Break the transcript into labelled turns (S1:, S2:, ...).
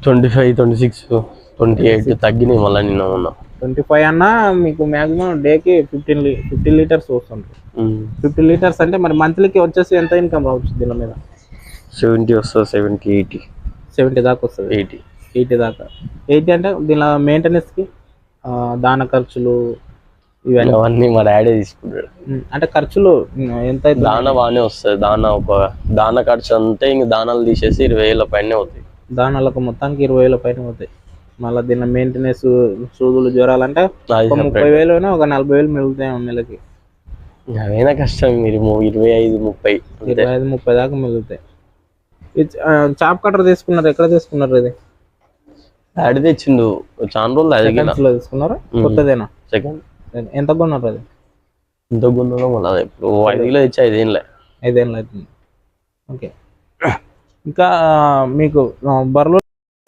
S1: 25, 26, 28 తగ్గినాయి మళ్ళీ నిన్న మొన్న.
S2: 25 అన్నా మీకు మ్యాక్సిమం డేకి 15 లీటర్స్ వస్తుంది. 15 లీటర్స్ అంటే మరి మంత్లీకి వచ్చేసి ఎంత ఇన్కమ్ రావచ్చు దీని మీద?
S1: 70 వస్తుంది, 70, 80.
S2: 70 దాకా వస్తుంది. 80 దాకా. 80 అంటే దీనిలో మెయింటెనెన్స్కి దాన ఖర్చులు ఇవన్నీ
S1: అవన్నీ మా డాడీ తీసుకుంటాడు.
S2: అంటే ఖర్చులు ఎంత?
S1: దానా బాగానే వస్తుంది. దానా ఖర్చు అంతే, ఇంక దానాలు తీసేసి 20,000 పైన అవుతాయి.
S2: దానాలకు మొత్తానికి 20,000 పైన అవుతాయి. మళ్ళీ దీని మెయింటెనెన్స్, సూదులు, జ్వరాలంటే ఒక 30,000 అయినా ఒక 40,000 మిగులుతాయి నెలకి.
S1: అవైనా కష్టం. మీరు 25, 30
S2: దాకా మిగులుతాయి. చాప్ కట్టర్ తీసుకున్నారు, ఎక్కడ తీసుకున్నారు? ఇది
S1: డాడీ తెచ్చిండు, చాలా రోజులు
S2: తీసుకున్నారా? కొత్తదేనా?
S1: సెకండ్.
S2: ఎంత కొన్నారు అది?
S1: ఎంత కొన్నారో మళ్ళీ ఇప్పుడు 5 కిలో తెచ్చి 5 ఏళ్ళే
S2: అవుతుంది. ఓకే. ఇంకా మీకు బర్రెలు